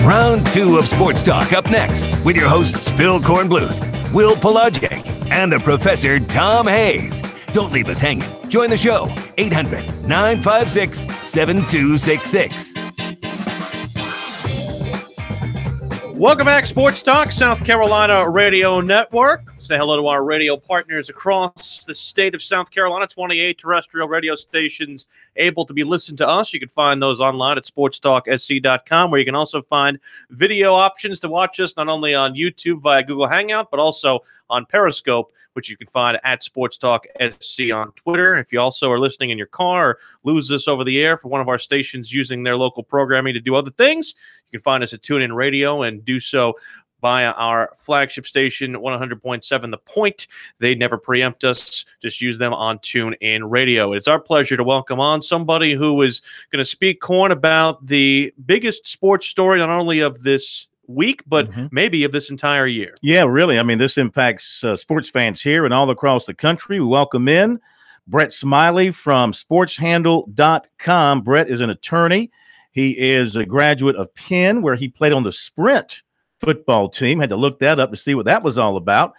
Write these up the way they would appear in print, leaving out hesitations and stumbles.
Round 2 of Sports Talk up next with your hosts Phil Kornblut, Will Pelagic, and the Professor Tom Hayes. Don't leave us hanging. Join the show, 800-956-7266. Welcome back, Sports Talk, South Carolina Radio Network. Say hello to our radio partners across the state of South Carolina, 28 terrestrial radio stations able to be listened to us. You can find those online at SportsTalkSC.com, where you can also find video options to watch us not only on YouTube via Google Hangout, but also on Periscope, which you can find at SportsTalkSC on Twitter. If you also are listening in your car or lose us over the air for one of our stations using their local programming to do other things, you can find us at TuneIn Radio and do so via our flagship station, 100.7 The Point. They never preempt us. Just use them on TuneIn Radio. It's our pleasure to welcome on somebody who is going to speak corn about the biggest sports story, not only of this week, but maybe of this entire year. Yeah, really. I mean, this impacts sports fans here and all across the country. We welcome in Brett Smiley from SportsHandle.com. Brett is an attorney. He is a graduate of Penn, where he played on the Sprint football team. Had to look that up to see what that was all about.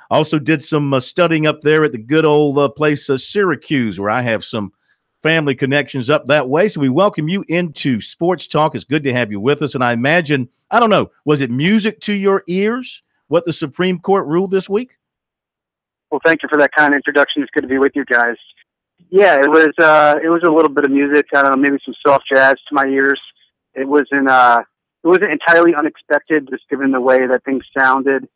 Also did some studying up there at the good old place Syracuse, where I have some family connections up that way. So we welcome you into Sports Talk. It's good to have you with us. And I imagine, I don't know, was it music to your ears what the Supreme Court ruled this week? Well, thank you for that kind introduction. It's good to be with you guys. Yeah, it was a little bit of music. I don't know, maybe some soft jazz to my ears. It wasn't entirely unexpected, just given the way that things sounded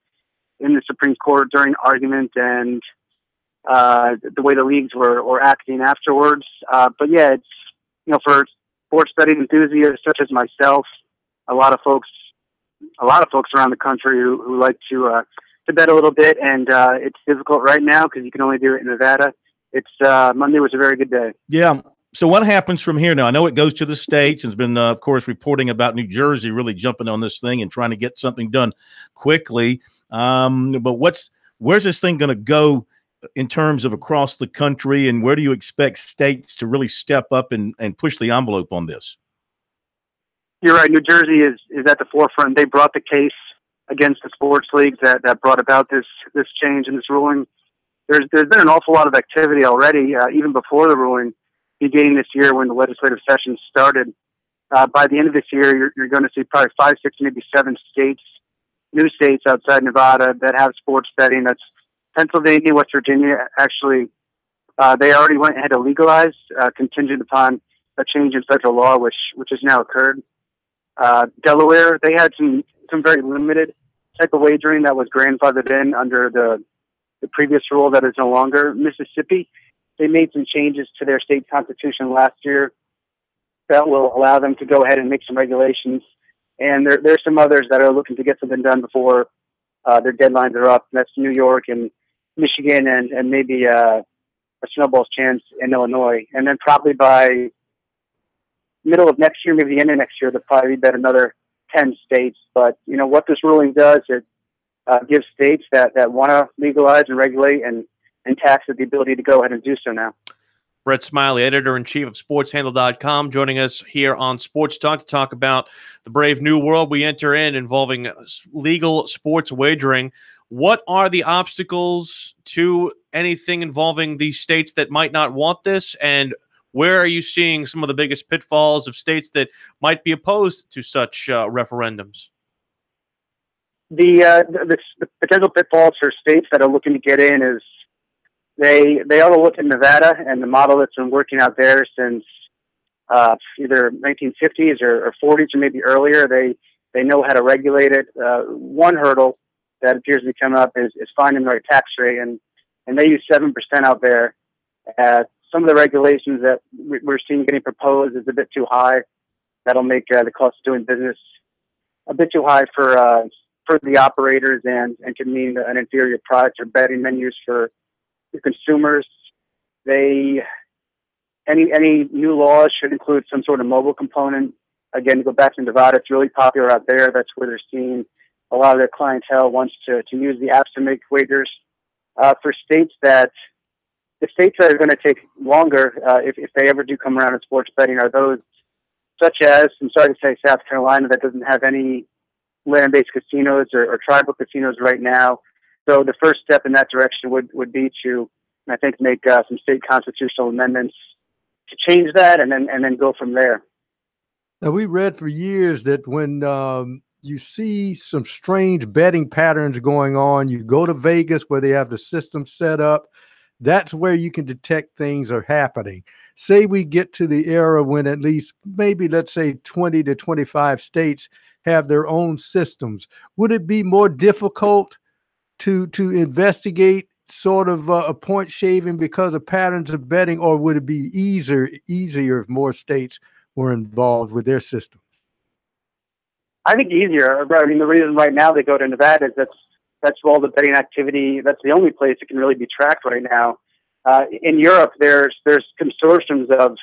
in the Supreme Court during argument and the way the leagues were acting afterwards. But yeah, it's, for sports betting enthusiasts such as myself, a lot of folks around the country who like to bet a little bit, and it's difficult right now because you can only do it in Nevada. Monday was a very good day. Yeah. So what happens from here now? I know it goes to the states. It's been, of course, reporting about New Jersey really jumping on this thing and trying to get something done quickly. But where's this thing going to go in terms of across the country, and where do you expect states to really step up and push the envelope on this? You're right. New Jersey is at the forefront. They brought the case against the sports leagues that brought about this change and this ruling. There's been an awful lot of activity already, even before the ruling, beginning this year when the legislative session started. By the end of this year, you're going to see probably 5, 6, maybe 7 states, new states outside Nevada that have sports betting. That's Pennsylvania, West Virginia. Actually, they already went ahead to legalize, contingent upon a change in federal law, which has now occurred. Delaware, they had some very limited type of wagering that was grandfathered in under the previous rule that is no longer. Mississippi, they made some changes to their state constitution last year that will allow them to go ahead and make some regulations. And there's some others that are looking to get something done before their deadlines are up. That's New York and Michigan and maybe a snowball's chance in Illinois. And then probably by middle of next year, maybe the end of next year, they'll probably bet another 10 states. But, what this ruling does, it gives states that want to legalize and regulate and tax it the ability to go ahead and do so now. Brett Smiley, editor-in-chief of SportsHandle.com, joining us here on Sports Talk to talk about the brave new world we enter in involving legal sports wagering. What are the obstacles to anything involving these states that might not want this, and where are you seeing some of the biggest pitfalls of states that might be opposed to such referendums? The potential pitfalls for states that are looking to get in is they ought to look at Nevada and the model that's been working out there since either 1950s or 40s or maybe earlier. They know how to regulate it. One hurdle that appears to be coming up is finding the right tax rate, and they use 7% out there. Some of the regulations that we're seeing getting proposed is a bit too high. That'll make the cost of doing business a bit too high for for the operators and can mean an inferior product or betting menus for the consumers. Any new laws should include some sort of mobile component. Again, to go back to Nevada, it's really popular out there. That's where they're seeing a lot of their clientele wants to use the apps to make wagers. For states that are going to take longer, if they ever do come around in sports betting, are those such as, I'm sorry to say, South Carolina, that doesn't have any land-based casinos or tribal casinos right now. So the first step in that direction would be to, I think, make some state constitutional amendments to change that, and then go from there. Now, we read for years that when you see some strange betting patterns going on, you go to Vegas where they have the system set up. That's where you can detect things are happening. Say we get to the era when at least maybe, let's say, 20 to 25 states have their own systems. Would it be more difficult to investigate sort of a point shaving because of patterns of betting, or would it be easier if more states were involved with their system? I think easier. I mean, the reason right now they go to Nevada is that's where all the betting activity. That's the only place it can really be tracked right now. In Europe, there's consortiums of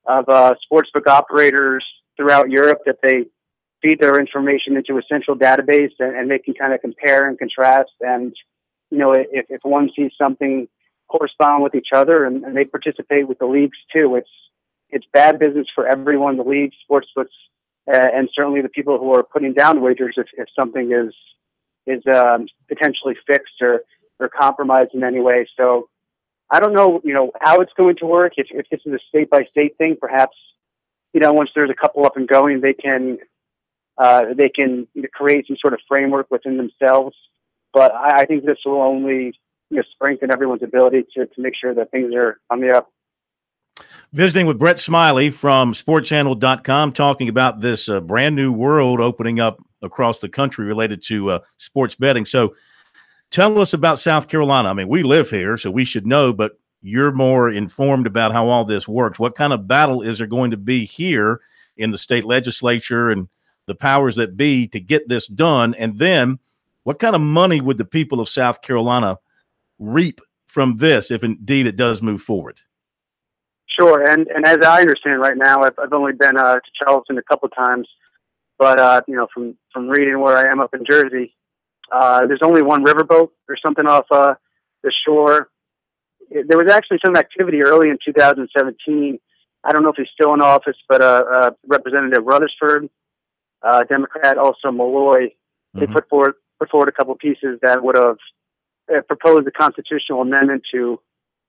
sportsbook operators throughout Europe that they feed their information into a central database, and they can kind of compare and contrast. And if one sees something correspond with each other, and they participate with the leagues too, it's bad business for everyone, the leagues, sportsbooks, and certainly the people who are putting down wagers if something is potentially fixed or compromised in any way. So I don't know, how it's going to work. If this is a state by state thing, perhaps, once there's a couple up and going, they can create some sort of framework within themselves. But I think this will only strengthen everyone's ability to make sure that things are on the up. Visiting with Brett Smiley from SportsChannel.com, talking about this brand new world opening up across the country related to sports betting. So tell us about South Carolina. I mean, we live here, so we should know, but you're more informed about how all this works. What kind of battle is there going to be here in the state legislature and the powers that be to get this done? And then what kind of money would the people of South Carolina reap from this if indeed it does move forward? Sure, and as I understand right now, I've only been to Charleston a couple of times, but from reading where I am up in Jersey, there's only one riverboat or something off the shore. There was actually some activity early in 2017. I don't know if he's still in office, but Representative Rutherford, Democrat, also Malloy, they put forward a couple of pieces that would have proposed a constitutional amendment to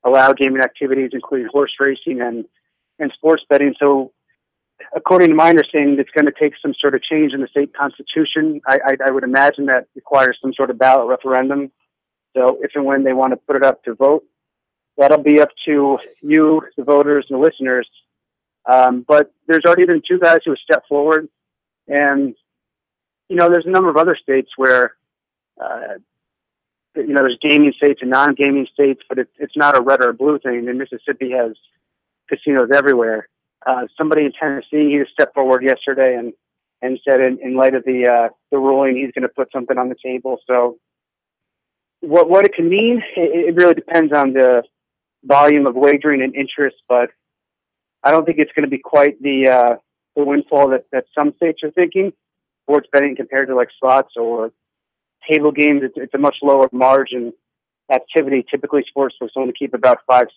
allow gaming activities, including horse racing and sports betting. So according to my understanding, it's going to take some sort of change in the state constitution. I would imagine that requires some sort of ballot referendum. So if and when they want to put it up to vote, that'll be up to you, the voters, and the listeners. But there's already been two guys who have stepped forward. And, there's a number of other states where, there's gaming states and non-gaming states, but it's not a red or a blue thing. And Mississippi has casinos everywhere. Somebody in Tennessee, he stepped forward yesterday and said in light of the ruling, he's going to put something on the table. So what it can mean, it really depends on the volume of wagering and interest, but I don't think it's going to be quite the windfall that some states are thinking. Sports betting compared to like slots or table games, it's a much lower margin activity. Typically, sports books only keep about 5-6%,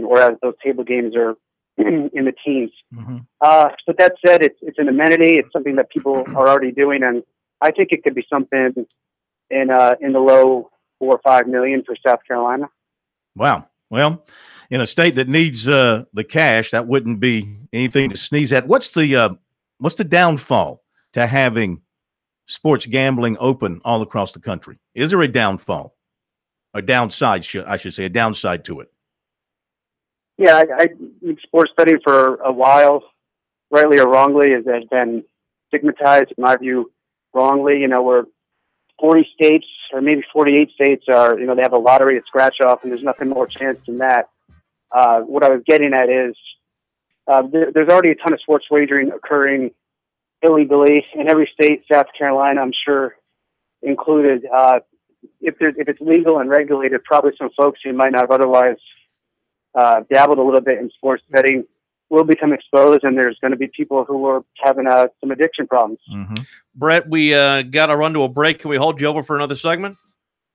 whereas those table games are in the teens. But that said, it's an amenity. It's something that people are already doing, and I think it could be something in the low 4 or 5 million for South Carolina. Wow. Well, in a state that needs the cash, that wouldn't be anything to sneeze at. What's the downfall to having sports gambling open all across the country? Is there a downfall? A downside, I should say, a downside to it? Yeah, I sports betting for a while, rightly or wrongly, has been stigmatized, in my view, wrongly. We're 40 states, or maybe 48 states are, they have a lottery to scratch off, and there's nothing more chance than that. What I was getting at is there's already a ton of sports wagering occurring illegally in every state. South Carolina, I'm sure, included. If it's legal and regulated, probably some folks who might not have otherwise dabbled a little bit in sports betting will become exposed, and there's going to be people who are having some addiction problems. Mm-hmm. Brett, we got to run to a break. Can we hold you over for another segment?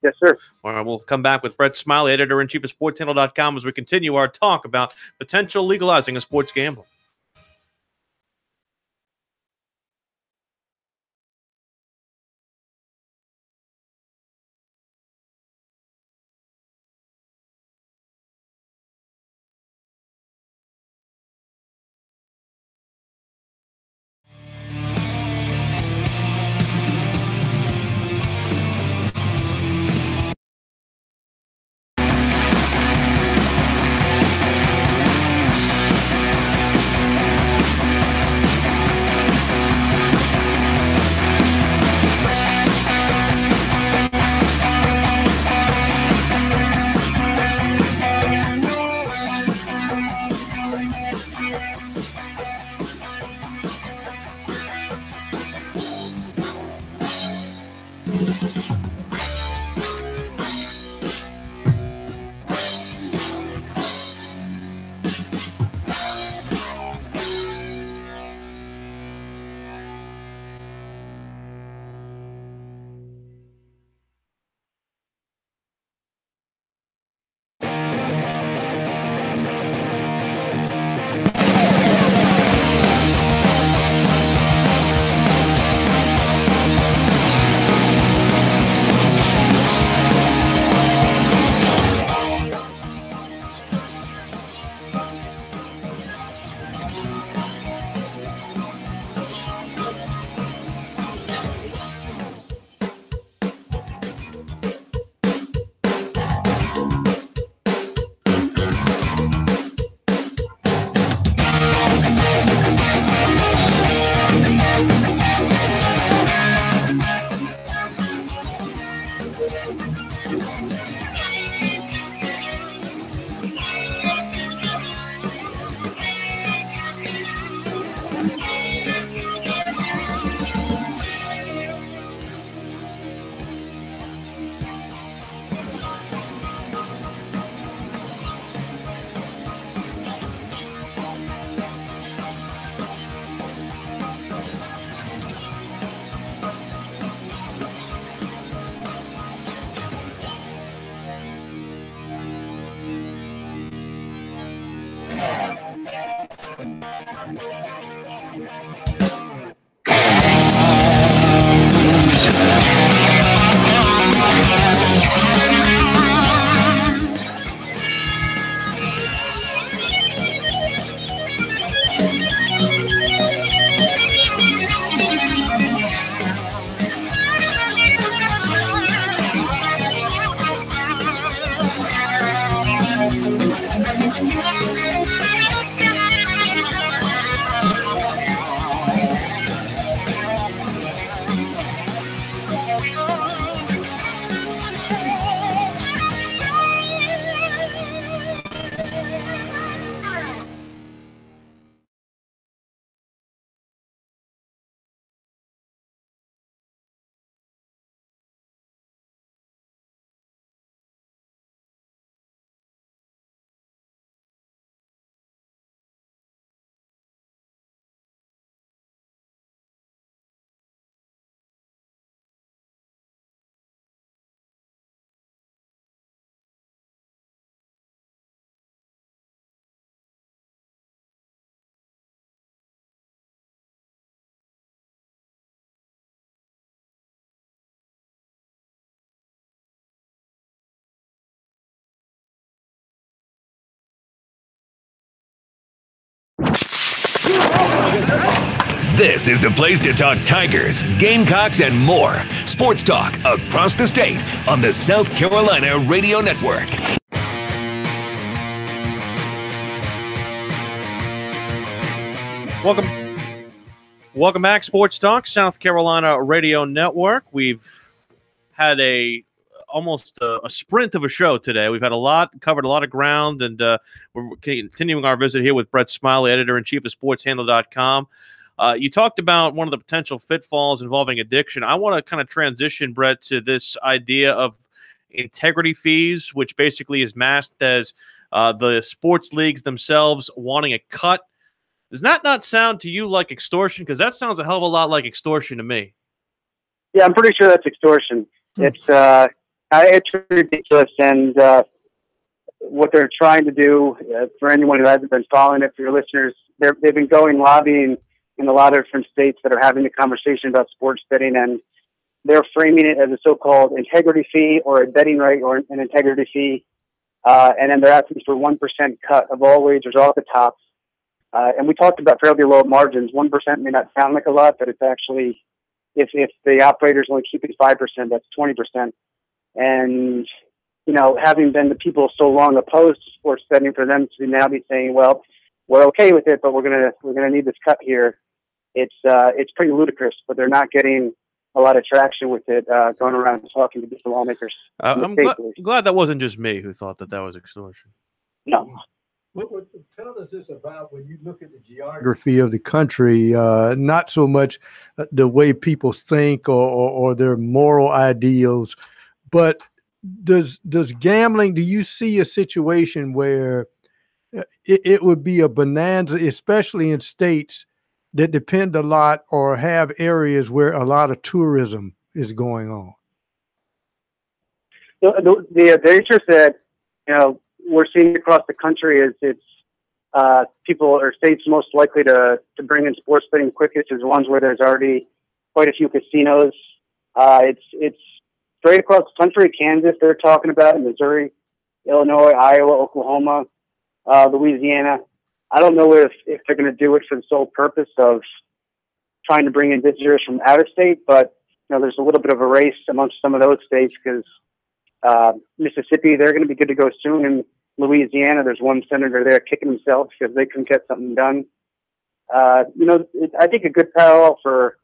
Yes, sir. All right, we'll come back with Brett Smiley, editor-in-chief of SportsHandle.com, as we continue our talk about potential legalizing of sports gambling. This is the place to talk Tigers, Gamecocks, and more. Sports talk across the state on the South Carolina Radio Network. Welcome back, Sports Talk, South Carolina Radio Network. We've had almost a sprint of a show today. We've had covered a lot of ground, and we're continuing our visit here with Brett Smiley, editor-in-chief of SportsHandle.com. You talked about one of the potential pitfalls involving addiction. I want to kind of transition, Brett, to this idea of integrity fees, which basically is masked as the sports leagues themselves wanting a cut. Does that not sound to you like extortion? Because that sounds a hell of a lot like extortion to me. Yeah, I'm pretty sure that's extortion. It's ridiculous, and what they're trying to do, for anyone who hasn't been following it, for your listeners, they've been going lobbying in a lot of different states that are having the conversation about sports betting, and they're framing it as a so-called integrity fee or a betting right or an integrity fee, and then they're asking for 1% cut of all wagers off the top. And we talked about fairly low margins. 1% may not sound like a lot, but it's actually, if the operator's only keeping 5%, that's 20%. And, you know, having been the people so long opposed to sports betting, for them to now be saying, well, we're okay with it, but we're gonna need this cut here. It's pretty ludicrous, but they're not getting a lot of traction with it, going around and talking to different lawmakers. I'm glad that wasn't just me who thought that was extortion. No. What tell us this about when you look at the geography of the country, not so much the way people think or their moral ideals, but does gambling, do you see a situation where it would be a bonanza, especially in states that depend a lot or have areas where a lot of tourism is going on? The interest that, you know, we're seeing across the country is people or states most likely to bring in sports betting quickest is ones where there's already quite a few casinos. It's straight across the country. Kansas, they're talking about, Missouri, Illinois, Iowa, Oklahoma, Louisiana. I don't know if they're going to do it for the sole purpose of trying to bring in visitors from out of state, but you know, there's a little bit of a race amongst some of those states because Mississippi, they're going to be good to go soon. And Louisiana, there's one senator there kicking himself because they couldn't get something done. I think a good parallel for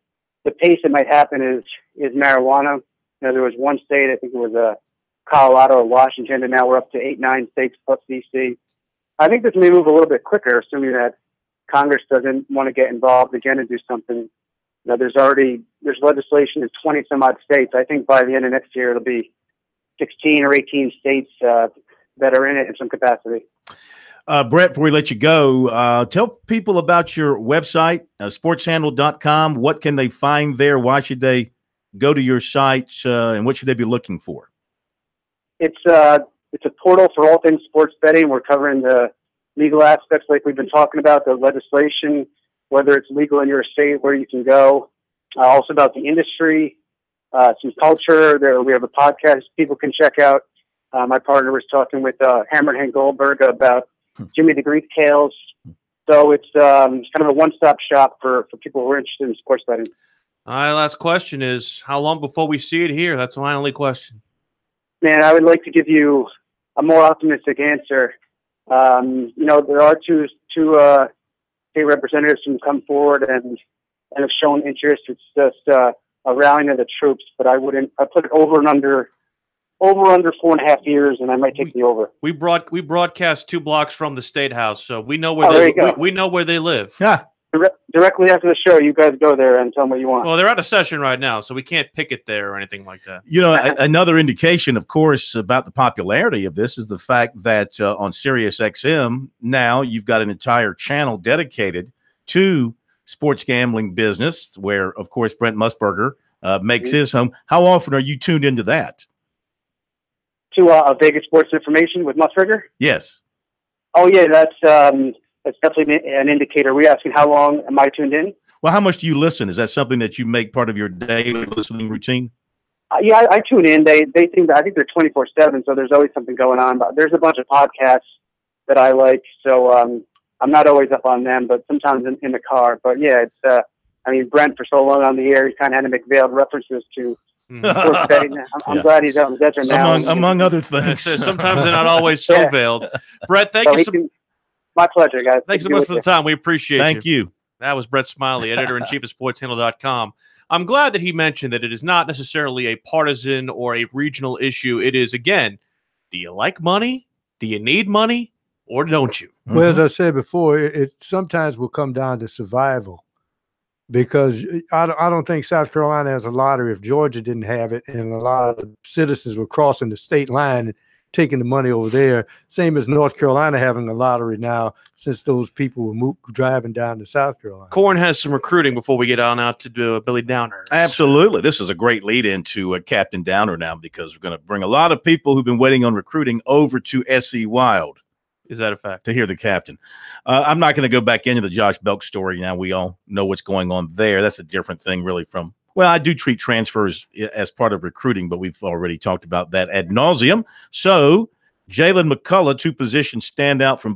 the pace it might happen is marijuana. You know, there was one state, I think it was Colorado or Washington, and now we're up to 8-9 states plus DC. I think this may move a little bit quicker, assuming that Congress doesn't want to get involved again and do something. You know, there's legislation in 20 some odd states. I think by the end of next year, it'll be 16 or 18 states that are in it in some capacity. Brett, before we let you go, tell people about your website, sportshandle.com. What can they find there? Why should they go to your site, and what should they be looking for? It's a portal for all things sports betting. We're covering the legal aspects like we've been talking about, the legislation, whether it's legal in your state, where you can go. Also about the industry, some culture. We have a podcast people can check out. My partner was talking with Hammerhead Goldberg about Jimmy the Greek Tales. So it's kind of a one-stop shop for people who are interested in sports betting. My last question is, how long before we see it here? That's my only question. Man, I would like to give you a more optimistic answer. You know, there are two state representatives who come forward and have shown interest. It's just a rallying of the troops, but I put it over under 4.5 years, and I might take the over. We broadcast 2 blocks from the State House, so we know where we know where they live. Yeah. Directly after the show, you guys go there and tell them what you want. Well, they're out of session right now, so we can't pick it there or anything like that. You know, another indication, of course, about the popularity of this is the fact that on Sirius XM now you've got an entire channel dedicated to sports gambling business, where, of course, Brent Musburger makes his home. How often are you tuned into that? To Vegas Sports Information with Musburger? Yes. Oh, yeah, that's definitely an indicator. We're asking how long am I tuned in? Well, how much do you listen? Is that something that you make part of your daily listening routine? Yeah, I tune in. They think that I think they're 24/7, so there's always something going on. But there's a bunch of podcasts that I like, so I'm not always up on them, but sometimes in the car. But yeah, it's I mean, Brent for so long on the air, he kind of had to make veiled references to sports betting. I'm glad he's out in the desert now. Among other things. Sometimes they're not always so veiled. Brett, thank you. My pleasure, guys. Thanks so much for the time. We appreciate it. Thank you. That was Brett Smiley, editor-in-chief of SportsHandle.com. I'm glad that he mentioned that it is not necessarily a partisan or a regional issue. It is, again, do you like money? Do you need money? Or don't you? Well, as I said before, it sometimes will come down to survival. because I don't think South Carolina has a lottery if Georgia didn't have it, and a lot of citizens were crossing the state line and taking the money over there. Same as North Carolina having a lottery now, since those people were driving down to South Carolina. Corn has some recruiting before we get on out to do Billy Downer. Absolutely. This is a great lead into Captain Downer now, because we're going to bring a lot of people who've been waiting on recruiting over to SC Wild. Is that a fact? To hear the captain. I'm not going to go back into the Josh Belk story now. We all know what's going on there. That's a different thing, really, from – well, I do treat transfers as part of recruiting, but we've already talked about that ad nauseum. So, Jalen McCullough, two-position standout from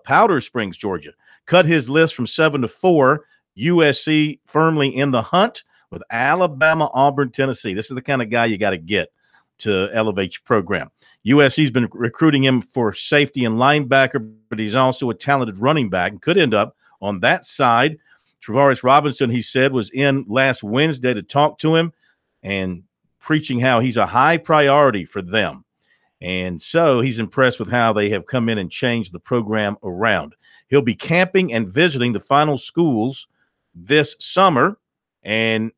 Powder Springs, Georgia, cut his list from 7 to 4. USC firmly in the hunt with Alabama, Auburn, Tennessee. This is the kind of guy you got to get to elevate your program. USC's been recruiting him for safety and linebacker, but he's also a talented running back and could end up on that side. Travaris Robinson, he said, was in last Wednesday to talk to him and preaching how he's a high priority for them. And so he's impressed with how they have come in and changed the program around. He'll be camping and visiting the final schools this summer. And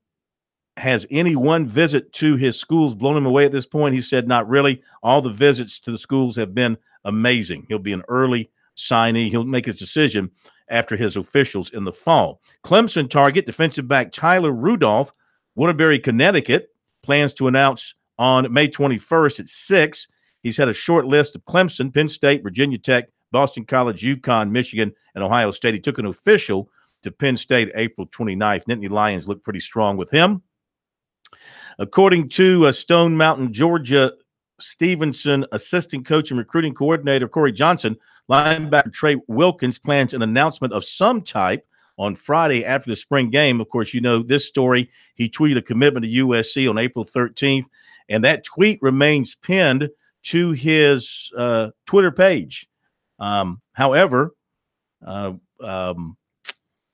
has any one visit to his schools blown him away at this point? He said, not really. All the visits to the schools have been amazing. He'll be an early signee. He'll make his decision after his officials in the fall. Clemson target defensive back Tyler Rudolph, Waterbury, Connecticut, plans to announce on May 21st at 6. He's had a short list of Clemson, Penn State, Virginia Tech, Boston College, UConn, Michigan, and Ohio State. He took an official to Penn State April 29th. Nittany Lions look pretty strong with him. According to Stone Mountain, Georgia, Stevenson assistant coach and recruiting coordinator Corey Johnson, linebacker Trey Wilkins plans an announcement of some type on Friday after the spring game. Of course, you know this story. He tweeted a commitment to USC on April 13th, and that tweet remains pinned to his Twitter page. However, Will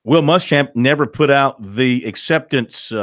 Muschamp never put out the acceptance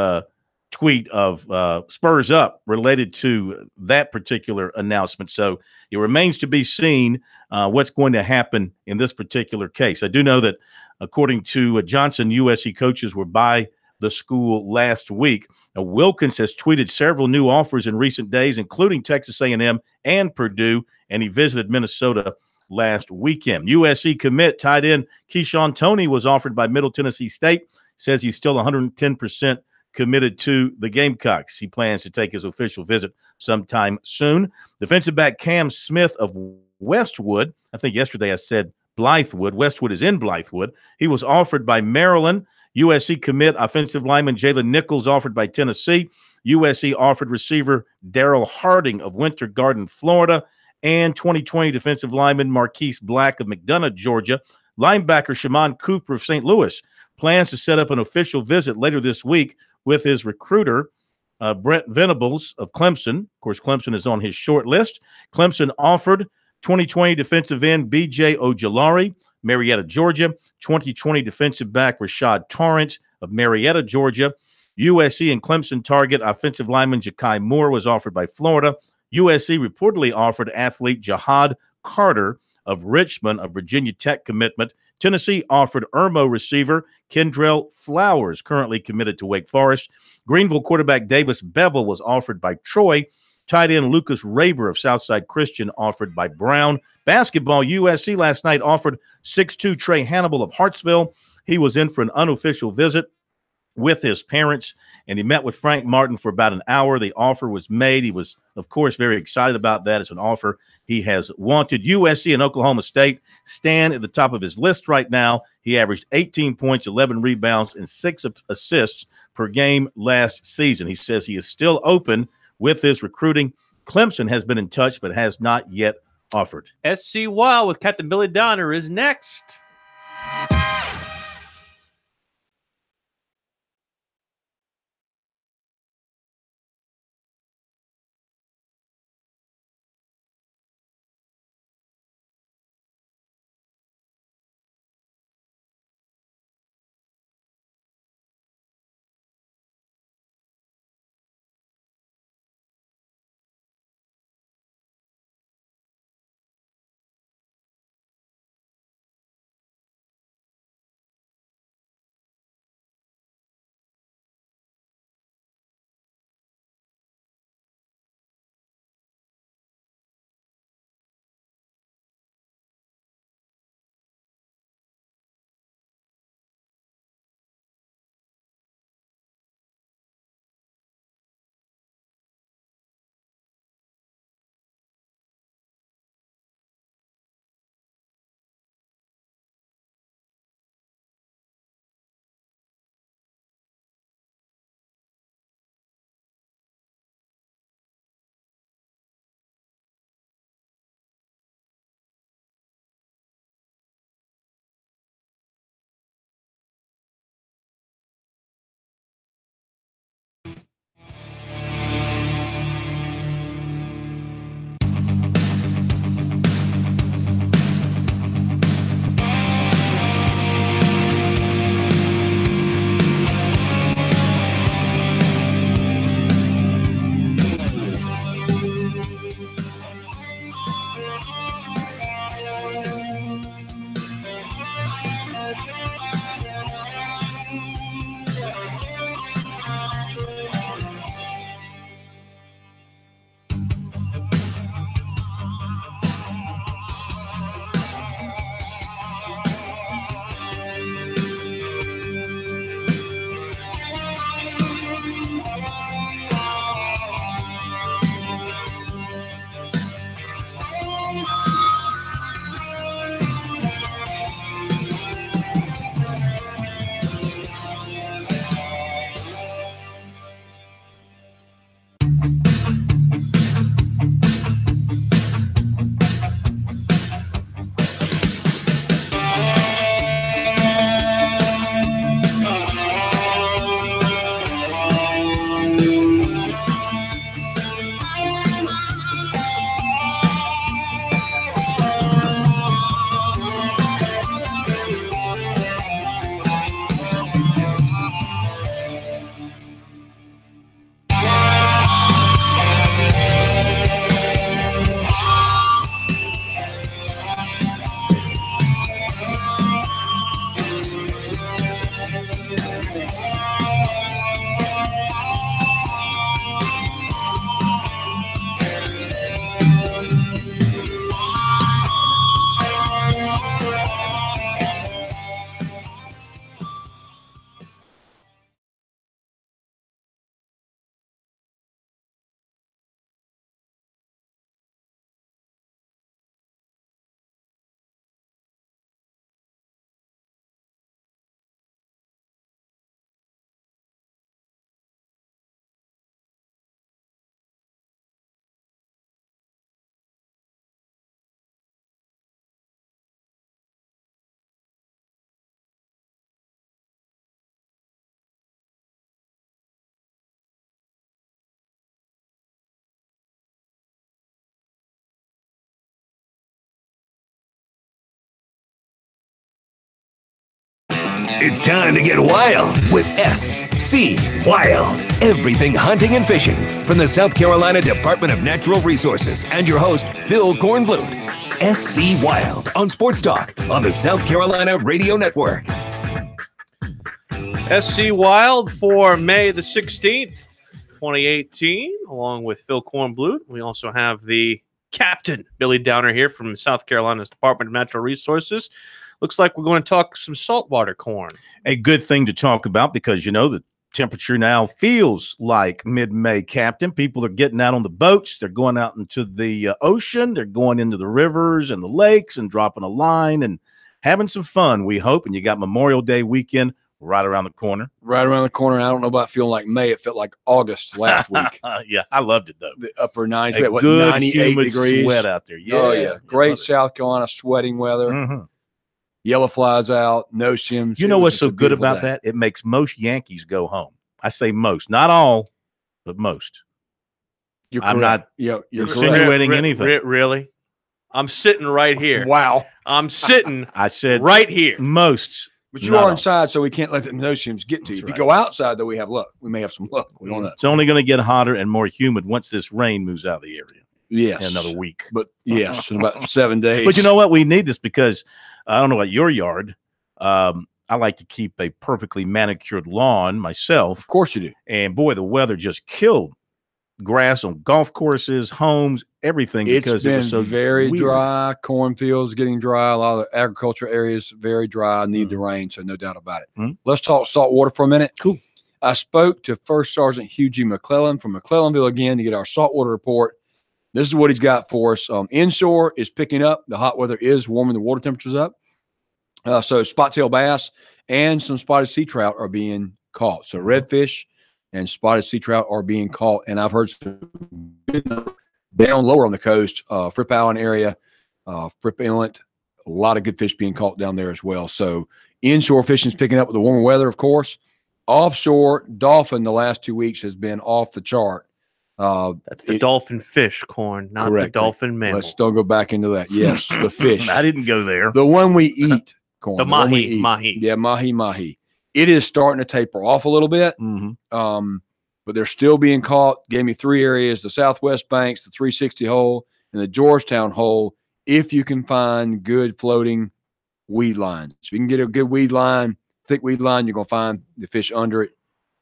tweet of Spurs Up related to that particular announcement. So it remains to be seen what's going to happen in this particular case. I do know that according to Johnson, USC coaches were by the school last week. Now, Wilkins has tweeted several new offers in recent days, including Texas A&M and Purdue, and he visited Minnesota last weekend. USC commit tight end Keyshawn Toney was offered by Middle Tennessee State, says he's still 110% committed to the Gamecocks. He plans to take his official visit sometime soon. Defensive back Cam Smith of Westwood, I think yesterday I said Blythewood. Westwood is in Blythewood. He was offered by Maryland. USC commit offensive lineman Jalen Nichols offered by Tennessee. USC offered receiver Daryl Harding of Winter Garden, Florida, and 2020 defensive lineman Marquise Black of McDonough, Georgia. Linebacker Shimon Cooper of St. Louis plans to set up an official visit later this week with his recruiter, Brent Venables of Clemson. Of course, Clemson is on his short list. Clemson offered 2020 defensive end B.J. Ojolari, Marietta, Georgia. 2020 defensive back Rashad Torrance of Marietta, Georgia. USC and Clemson target offensive lineman Ja'Kai Moore was offered by Florida. USC reportedly offered athlete Jihad Carter of Richmond, a Virginia Tech commitment. Tennessee offered Irmo receiver Kendrell Flowers, currently committed to Wake Forest. Greenville quarterback Davis Bevel was offered by Troy. Tight end Lucas Raber of Southside Christian offered by Brown. Basketball, USC last night offered 6'2" Trey Hannibal of Hartsville. He was in for an unofficial visit with his parents, and he met with Frank Martin for about an hour. The offer was made. He was, of course, very excited about that. It's an offer he has wanted. USC and Oklahoma State stand at the top of his list right now. He averaged 18 points, 11 rebounds, and 6 assists per game last season. He says he is still open with his recruiting. Clemson has been in touch but has not yet offered. SC Wild with Captain Billy Donner is next. It's time to get wild with SC Wild. Everything hunting and fishing from the South Carolina Department of Natural Resources and your host, Phil Kornblut. SC Wild on Sports Talk on the South Carolina Radio Network. SC Wild for May the 16th, 2018, along with Phil Kornblut. We also have the captain, Billy Downer, here from South Carolina's Department of Natural Resources. Looks like we're going to talk some saltwater corn. A good thing to talk about because, you know, the temperature now feels like mid-May, Captain. People are getting out on the boats. They're going out into the ocean. They're going into the rivers and the lakes and dropping a line and having some fun, we hope. And you got Memorial Day weekend right around the corner. Right around the corner. I don't know about feeling like May. It felt like August last week. Yeah, I loved it, though. The upper 90s. A What, good 98 humid degrees. sweat out there. Yeah. Oh, yeah. Great South Carolina sweating weather. Mm-hmm. Yellow flies out. No shims. You know what's so good about that? It makes most Yankees go home. I say most. Not all, but most. I'm not you're insinuating anything. Really? I'm sitting right here. Wow. I'm sitting I said right here. most. But you are inside, so we can't let the no-shims get to you. That's If you go outside, though, we have luck. We may have some luck. We don't know. It's only going to get hotter and more humid once this rain moves out of the area. Yes. In another week. But yes, in about 7 days. But you know what? We need this because I don't know about your yard. I like to keep a perfectly manicured lawn myself. Of course you do. And boy, the weather just killed grass on golf courses, homes, everything. Because it was so very weird. dry. Cornfields getting dry. A lot of the agriculture areas very dry. Need the rain, so no doubt about it. Let's talk saltwater for a minute. Cool. I spoke to First Sergeant Hugh G. McClellan from McClellanville again to get our saltwater report. This is what he's got for us. Inshore is picking up. The hot weather is warming the water temperatures up. So spot-tail bass and some spotted sea trout are being caught. So redfish and spotted sea trout are being caught. And I've heard some down lower on the coast, Fripp Island area, Fripp Inlet, a lot of good fish being caught down there as well. So inshore fishing is picking up with the warmer weather, of course. Offshore dolphin the last 2 weeks has been off the chart. That's the dolphin fish, Corn, not correctly. the dolphin mammal. Let's don't go back into that. Yes, the fish. I didn't go there. The one we eat, Corn. The mahi. Yeah, mahi. It is starting to taper off a little bit, but they're still being caught. Gave me 3 areas: the Southwest Banks, the 360 hole, and the Georgetown hole. If you can find good floating weed lines, if you can get a good weed line, thick weed line, you're gonna find the fish under it.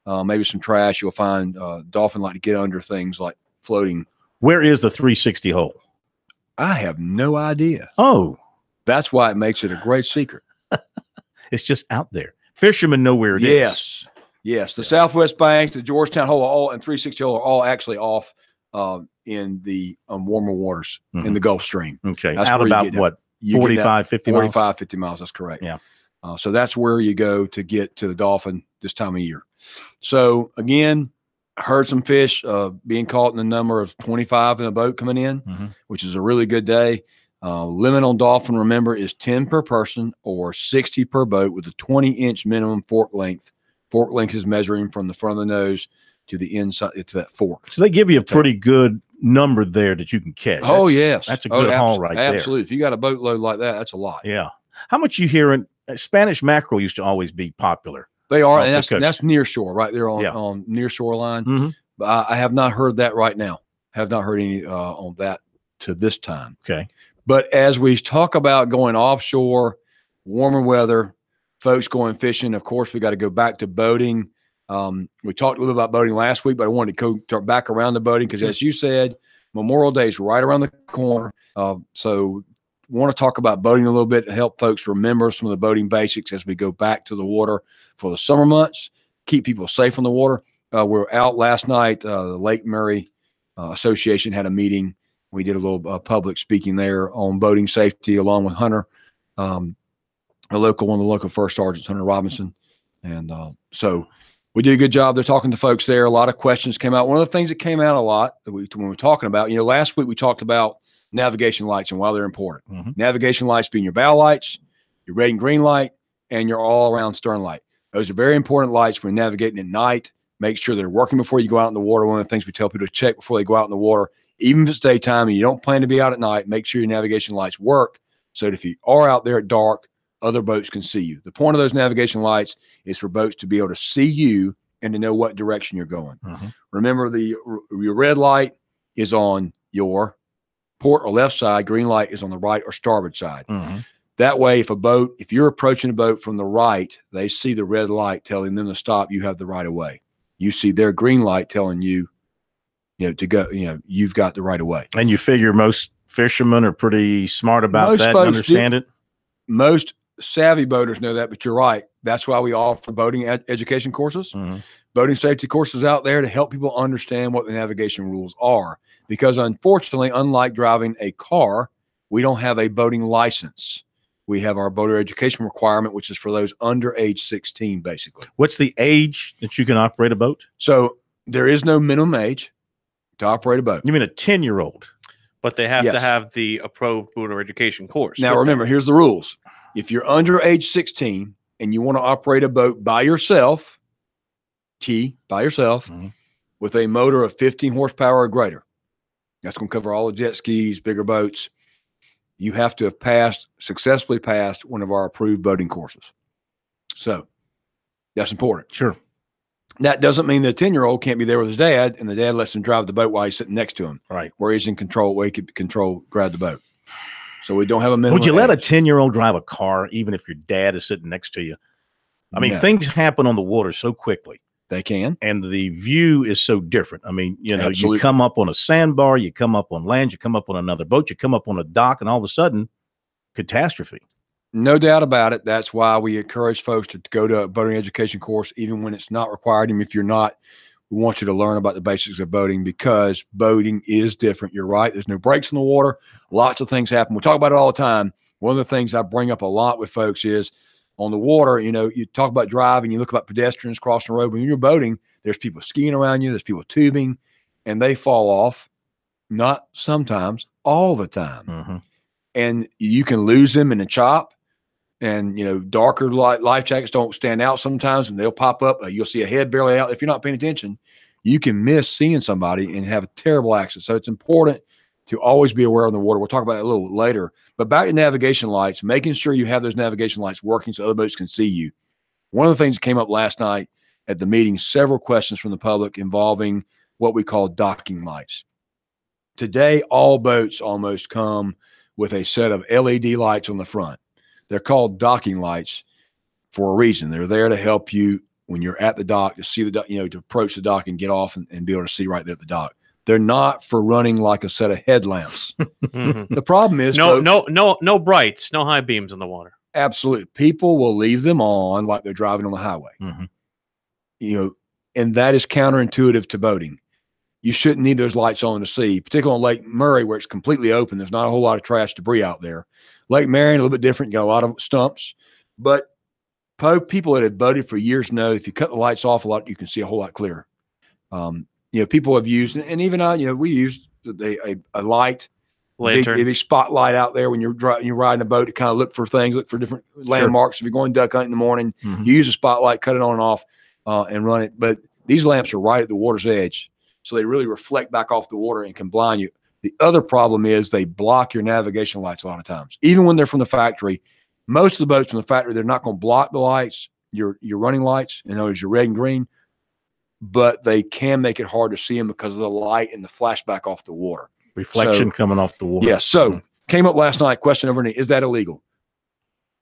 Maybe some trash. You'll find dolphin like to get under things like floating. Where is the 360 hole? I have no idea. Oh, that's why it makes it a great secret. It's just out there. Fishermen know where it is. Yes. The Southwest Banks, the Georgetown hole, and 360 hole are all actually off in the warmer waters in the Gulf Stream. Okay. That's out about what? 45, 50 miles? 45, 50 miles. That's correct. Yeah. So that's where you go to get to the dolphin this time of year. So again, I heard some fish being caught in the number of 25 in a boat coming in, which is a really good day. Limit on dolphin, remember, is 10 per person or 60 per boat with a 20-inch minimum fork length. Fork length is measuring from the front of the nose to the inside to that fork. So they give you a pretty good number there that you can catch. Yes. That's a good haul right there. Absolutely. If you got a boatload like that, that's a lot. Yeah. How much you hear in Spanish mackerel used to always be popular. They are, and that's near shore, right there on near shoreline. But I have not heard that right now. Have not heard any on that to this time. Okay. But as we talk about going offshore, warmer weather, folks going fishing, of course, we got to go back to boating. We talked a little about boating last week, but I wanted to go back around the boating because, as you said, Memorial Day is right around the corner. So want to talk about boating a little bit to help folks remember some of the boating basics as we go back to the water for the summer months, keep people safe on the water. We were out last night. The Lake Murray Association had a meeting. We did a little public speaking there on boating safety along with Hunter, one of the local first sergeants, Hunter Robinson. And so we did a good job. They're talking to folks there. A lot of questions came out. One of the things that came out a lot that when we were talking about, last week we talked about navigation lights and why they're important. Navigation lights being your bow lights, your red and green light, and your all-around stern light. Those are very important lights when navigating at night. Make sure they're working before you go out in the water. One of the things we tell people to check before they go out in the water, even if it's daytime and you don't plan to be out at night, make sure your navigation lights work so that if you are out there at dark, other boats can see you. The point of those navigation lights is for boats to be able to see you and to know what direction you're going. Remember, your red light is on your port or left side. Green light is on the right or starboard side. That way, if you're approaching a boat from the right, they see the red light telling them to stop. You have the right of way. You see their green light telling you, to go, you've got the right of way. And you figure most fishermen are pretty smart about that and understand it? Most savvy boaters know that, but you're right. That's why we offer boating education courses, boating safety courses out there to help people understand what the navigation rules are. Because unfortunately, unlike driving a car, we don't have a boating license. We have our boater education requirement, which is for those under age 16, basically. What's the age that you can operate a boat? So there is no minimum age to operate a boat. You mean a 10-year-old? But they have to have the approved boater education course. Now, remember, here's the rules. If you're under age 16 and you want to operate a boat by yourself, with a motor of 15 horsepower or greater, that's going to cover all the jet skis, bigger boats. You have to have successfully passed one of our approved boating courses. So that's important. Sure. That doesn't mean the 10-year-old can't be there with his dad and the dad lets him drive the boat while he's sitting next to him. Right. Where he's in control, where he could grab the boat. So we don't have a minimum. Would you let a 10-year-old drive a car even if your dad is sitting next to you? I mean, things happen on the water so quickly. They can. And the view is so different. I mean, Absolutely. You come up on a sandbar, you come up on land, you come up on another boat, you come up on a dock, and all of a sudden, catastrophe. No doubt about it. That's why we encourage folks to go to a boating education course, even when it's not required. And if you're not, we want you to learn about the basics of boating, because boating is different. You're right. There's no brakes in the water. Lots of things happen. We talk about it all the time. One of the things I bring up a lot with folks is on the water, you talk about driving, you look about pedestrians crossing the road. When you're boating, there's people skiing around you, there's people tubing, and they fall off. Not sometimes, all the time. And you can lose them in a chop. And, darker life jackets don't stand out sometimes, and they'll pop up. You'll see a head barely out. If you're not paying attention, you can miss seeing somebody and have a terrible accident. So it's important to always be aware of the water. We'll talk about it a little later. But back to navigation lights, making sure you have those navigation lights working so other boats can see you. One of the things that came up last night at the meeting, several questions from the public involving what we call docking lights. Today, all boats almost come with a set of LED lights on the front. They're called docking lights for a reason. They're there to help you when you're at the dock to see the dock, to approach the dock and get off and be able to see right there at the dock. They're not for running like a set of headlamps. The problem is no brights, no high beams in the water. Absolutely. People will leave them on like they're driving on the highway. And that is counterintuitive to boating. You shouldn't need those lights on to see, particularly on Lake Murray where it's completely open. There's not a whole lot of trash debris out there. Lake Marion, a little bit different. You got a lot of stumps. But people that have boated for years know if you cut the lights off a lot, you can see a whole lot clearer. People have used, and even we used a light, big spotlight out there when you're riding a boat to kind of look for things, look for different landmarks. If you're going duck hunting in the morning, you use a spotlight, cut it on and off, and run it. But these lamps are right at the water's edge, so they really reflect back off the water and can blind you. The other problem is they block your navigation lights a lot of times, even when they're from the factory. Most of the boats from the factory, they're not going to block the lights, your running lights, as your red and green, but they can make it hard to see them because of the light and the flashback off the water. Reflection coming off the water. Yeah. So came up last night, question over, is that illegal?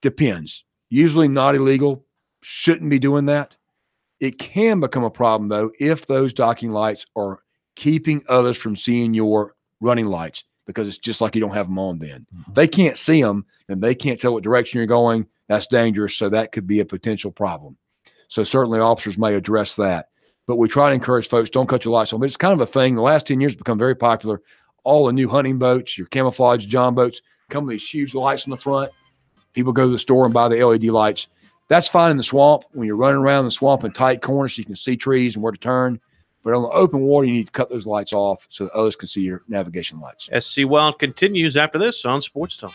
Depends. Usually not illegal. Shouldn't be doing that. It can become a problem, though, if those docking lights are keeping others from seeing your running lights, because it's just like you don't have them on then. They can't see them, and they can't tell what direction you're going. That's dangerous, so that could be a potential problem. So certainly officers may address that. But we try to encourage folks, don't cut your lights on. But it's kind of a thing. The last 10 years it's become very popular. All the new hunting boats, your camouflage John boats, come with these huge lights on the front. People go to the store and buy the LED lights. That's fine in the swamp when you're running around the swamp in tight corners so you can see trees and where to turn. But on the open water, you need to cut those lights off so that others can see your navigation lights. SC Wild continues after this on Sports Talk.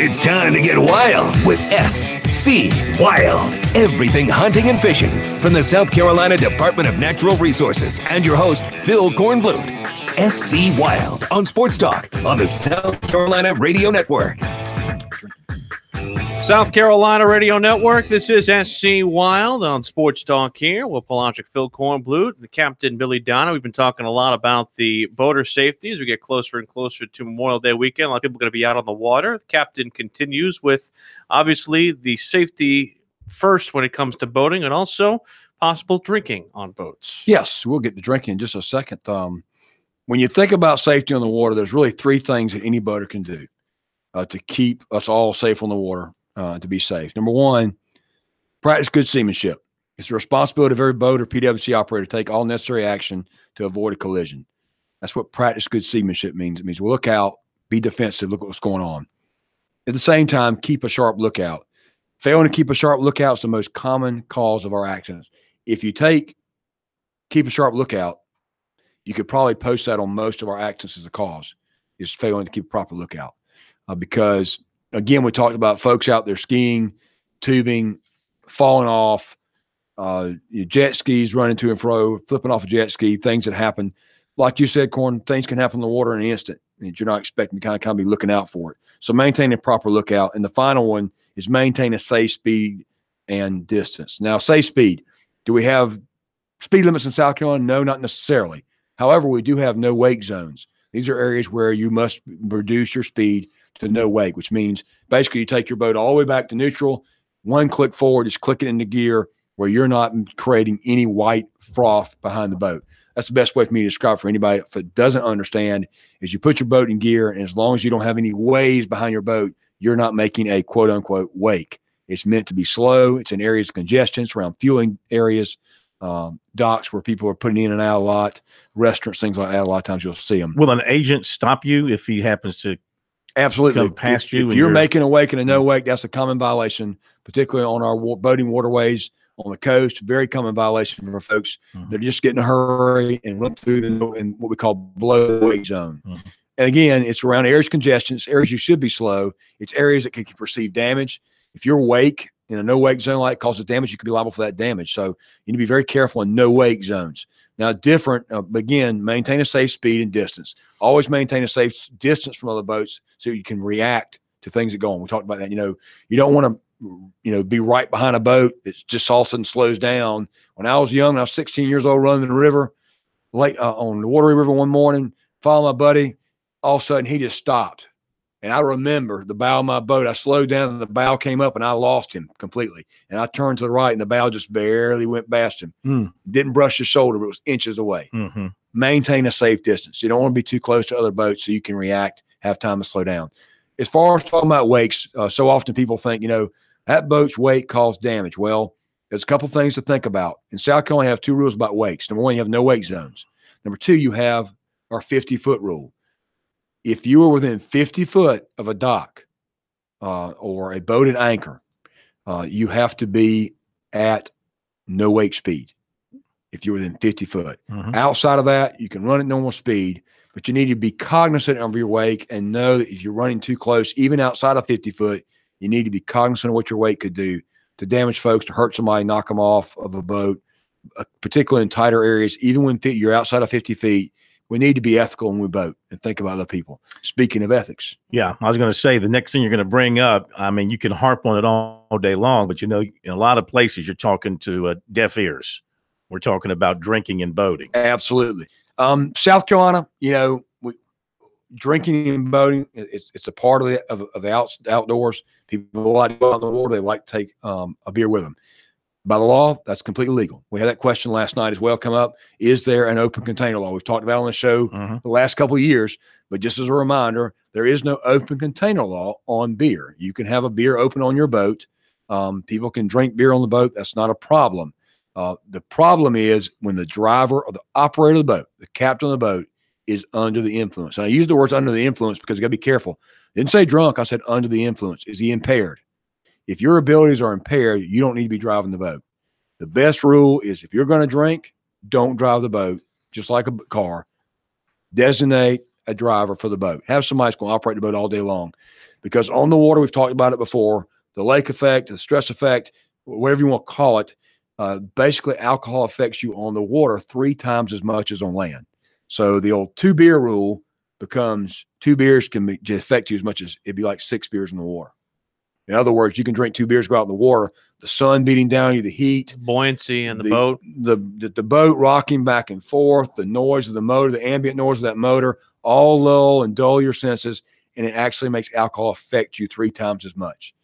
It's time to get wild with SC Wild. Everything hunting and fishing from the South Carolina Department of Natural Resources and your host, Phil Kornblut. SC Wild on Sports Talk on the South Carolina Radio Network. South Carolina Radio Network. This is SC Wild on Sports Talk here with Pelagic Phil Kornblut, the Captain Billy Donna. We've been talking a lot about the boater safety as we get closer and closer to Memorial Day weekend. A lot of people are going to be out on the water. The Captain continues with, obviously, the safety first when it comes to boating and also possible drinking on boats. Yes, we'll get to drinking in just a second. When you think about safety on the water, there's really three things that any boater can do to keep us all safe on the water. To be safe. Number one, practice good seamanship. It's the responsibility of every boat or PWC operator to take all necessary action to avoid a collision. That's what practice good seamanship means. It means we'll look out, be defensive, look at what's going on. At the same time, keep a sharp lookout. Failing to keep a sharp lookout is the most common cause of our accidents. If you keep a sharp lookout, you could probably post that on most of our accidents as a cause, is failing to keep a proper lookout. Because again, we talked about folks out there skiing, tubing, falling off, jet skis running to and fro, flipping off a jet ski, things that happen. Like you said, Corn, things can happen in the water in an instant. And you're not expecting to kind of be looking out for it. So maintain a proper lookout. And the final one is maintain a safe speed and distance. Now, safe speed. Do we have speed limits in South Carolina? No, not necessarily. However, we do have no wake zones. These are areas where you must reduce your speed to no wake, which means basically you take your boat all the way back to neutral, one click forward, just click it into gear where you're not creating any white froth behind the boat. That's the best way for me to describe for anybody if it doesn't understand is you put your boat in gear, and as long as you don't have any waves behind your boat, you're not making a quote-unquote wake. It's meant to be slow. It's in areas of congestion. It's around fueling areas. docks where people are putting in and out a lot, restaurants, things like that. A lot of times you'll see them. Will an agent stop you if he happens to absolutely come past you? If you're making a wake and a no wake, that's a common violation, particularly on our boating waterways on the coast. Very common violation for folks. They're just getting in a hurry and run through in what we call below the wake zone. And again, it's around areas of congestion. It's areas you should be slow. It's areas that can perceive damage. If your wake in a no wake zone like causes damage, you could be liable for that damage. So you need to be very careful in no wake zones. Now, again, maintain a safe speed and distance. Always maintain a safe distance from other boats so you can react to things that go on. We talked about that. You don't want to, be right behind a boat that just all of a sudden slows down. When I was young, I was 16 years old running the river, on the Watery River one morning, following my buddy. All of a sudden, he just stopped. And I remember the bow of my boat. I slowed down and the bow came up and I lost him completely. And I turned to the right and the bow just barely went past him. Didn't brush his shoulder, but it was inches away. Maintain a safe distance. You don't want to be too close to other boats so you can react, have time to slow down. As far as talking about wakes, so often people think, that boat's wake caused damage. Well, there's a couple things to think about. In South Carolina, you have two rules about wakes. Number one, you have no wake zones. Number two, you have our 50-foot rule. If you are within 50 foot of a dock or a boat at anchor, you have to be at no wake speed if you're within 50 foot. Outside of that, you can run at normal speed, but you need to be cognizant of your wake and know that if you're running too close, even outside of 50 foot, you need to be cognizant of what your wake could do to damage folks, to hurt somebody, knock them off of a boat, particularly in tighter areas. Even when you're outside of 50 feet, we need to be ethical when we boat and think about other people. Speaking of ethics. Yeah, I was going to say the next thing you're going to bring up, I mean, you can harp on it all day long, but in a lot of places you're talking to deaf ears. We're talking about drinking and boating. Absolutely. South Carolina, drinking and boating, it's a part of the outdoors. People like to go out in the water. They like to take a beer with them. By the law, that's completely legal. We had that question last night as well come up. Is there an open container law? We've talked about it on the show the last couple of years, but just as a reminder, there is no open container law on beer. You can have a beer open on your boat. People can drink beer on the boat. That's not a problem. The problem is when the driver or the operator of the boat, the captain of the boat, is under the influence. And I use the words under the influence because you got to be careful. I didn't say drunk. I said under the influence. Is he impaired? If your abilities are impaired, you don't need to be driving the boat. The best rule is if you're going to drink, don't drive the boat, just like a car. Designate a driver for the boat. Have somebody that's going to operate the boat all day long. Because on the water, we've talked about it before, the lake effect, the stress effect, whatever you want to call it, basically alcohol affects you on the water 3 times as much as on land. So the old 2 beer rule becomes 2 beers can affect you as much as it'd be like 6 beers in the water. In other words, you can drink 2 beers, go out in the water, the sun beating down you, the heat, buoyancy in the boat, the boat rocking back and forth, the noise of the motor, the ambient noise of that motor, all lull and dull your senses, and it actually makes alcohol affect you 3 times as much.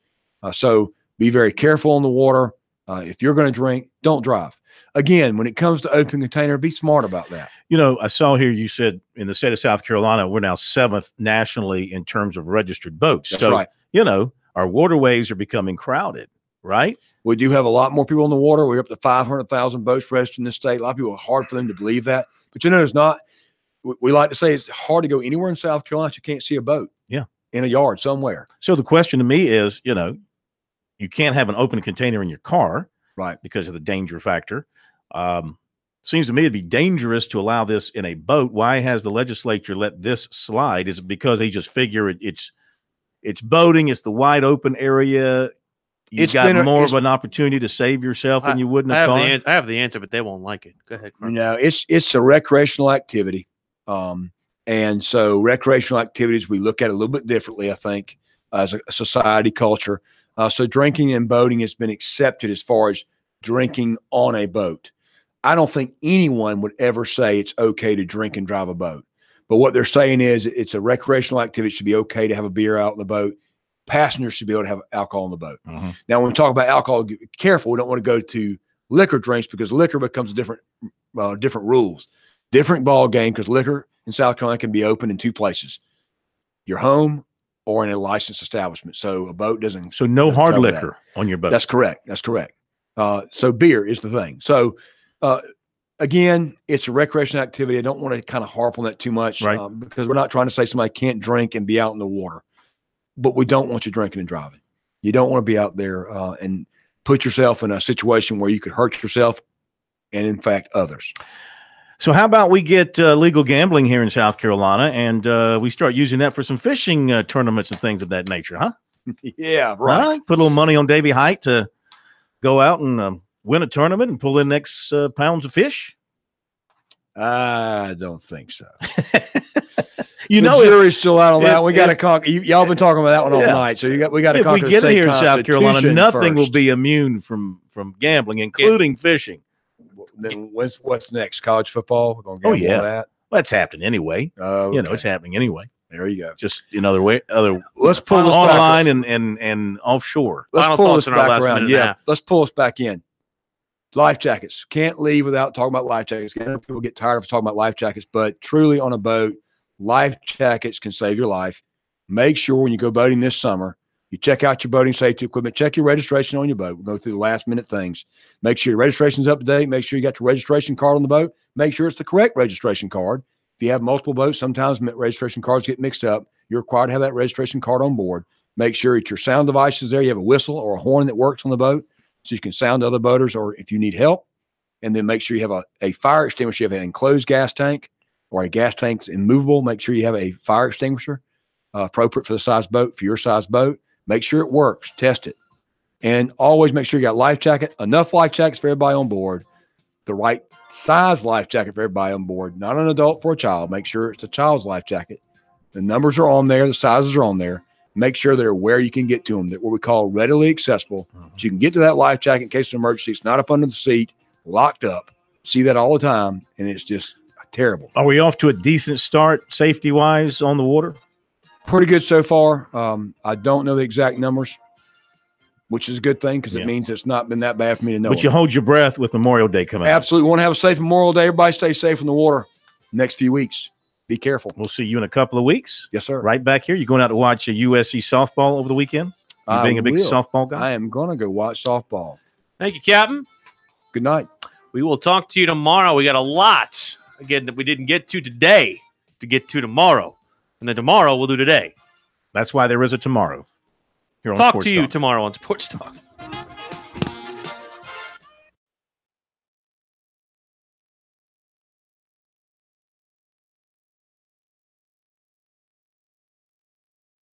So be very careful on the water. If you're going to drink, don't drive. Again, when it comes to open container, be smart about that. I saw here you said in the state of South Carolina, we're now 7th nationally in terms of registered boats. That's right. Our waterways are becoming crowded, right? We do have a lot more people on the water. We're up to 500,000 boats registered in this state. A lot of people, it's hard for them to believe that. But it's not. We like to say it's hard to go anywhere in South Carolina that you can't see a boat. Yeah. In a yard somewhere. So the question to me is, you can't have an open container in your car. Right. Because of the danger factor. Seems to me it'd be dangerous to allow this in a boat. Why has the legislature let this slide? Is it because they just figure it's boating, it's the wide open area, you've got more of an opportunity to save yourself than you would in a car? I have the answer, but they won't like it. Go ahead, Carl. It's a recreational activity. And so recreational activities, we look at it a little bit differently, I think, as a society culture. So drinking and boating has been accepted as far as drinking on a boat. I don't think anyone would ever say it's okay to drink and drive a boat. But what they're saying is it's a recreational activity. It should be okay to have a beer out in the boat. Passengers should be able to have alcohol on the boat. Now, when we talk about alcohol, be careful. We don't want to go to liquor drinks because liquor becomes different rules. Different ball game because liquor in South Carolina can be open in 2 places. Your home or in a licensed establishment. So a boat doesn't. So no hard liquor on your boat. That's correct. So beer is the thing. So Again, it's a recreational activity. I don't want to kind of harp on that too much, right? Because we're not trying to say somebody can't drink and be out in the water, but we don't want you drinking and driving. You don't want to be out there and put yourself in a situation where you could hurt yourself and, in fact, others. So how about we get legal gambling here in South Carolina, and we start using that for some fishing tournaments and things of that nature, huh? Yeah, right. Put a little money on Davy Height to go out and win a tournament and pull in X pounds of fish? I don't think so. The jury's still out on that. We got to conquer. Y'all been talking about that one all night. So we got to conquer. If we get it here in South Carolina, nothing first. will be immune from gambling, including fishing. Then what's next? College football? We're gonna gamble on that. Well, it's happening anyway. Okay. It's happening anyway. There you go. Just in other way. Let's pull this online and offshore. Let's pull this back around. Yeah, let's pull us back in. Life jackets. Can't leave without talking about life jackets. People get tired of talking about life jackets, but truly on a boat, life jackets can save your life. Make sure when you go boating this summer, you check out your boating safety equipment. Check your registration on your boat. We'll go through the last minute things. Make sure your registration's up to date. Make sure you got your registration card on the boat. Make sure it's the correct registration card. If you have multiple boats, sometimes registration cards get mixed up. You're required to have that registration card on board. Make sure that your sound device is there. You have a whistle or a horn that works on the boat so you can sound other boaters or if you need help. And then make sure you have a fire extinguisher. You have an enclosed gas tank or a gas tank that's immovable. Make sure you have a fire extinguisher appropriate for the size boat, for your size boat. Make sure it works. Test it. And always make sure you got life jacket, enough life jackets for everybody on board, the right size life jacket for everybody on board, not an adult for a child. Make sure it's a child's life jacket. The numbers are on there. The sizes are on there. Make sure they're where you can get to them. They're what we call readily accessible. So you can get to that life jacket in case of an emergency. It's not up under the seat, locked up. See that all the time, and it's just terrible. Are we off to a decent start safety-wise on the water? Pretty good so far. I don't know the exact numbers, which is a good thing because it means it's not been that bad for me to know. But you hold your breath with Memorial Day coming up. Absolutely. We want to have a safe Memorial Day. Everybody stay safe in the water next few weeks. Be careful. We'll see you in a couple of weeks. Yes, sir. Right back here. You going out to watch a USC softball over the weekend? You being a big softball guy? I am going to go watch softball. Thank you, Captain. Good night. We will talk to you tomorrow. We got a lot, again, that we didn't get to today to get to tomorrow. And then tomorrow we'll do today. That's why there is a tomorrow. Here on Talk Sports to you Talk. tomorrow on Sports Talk.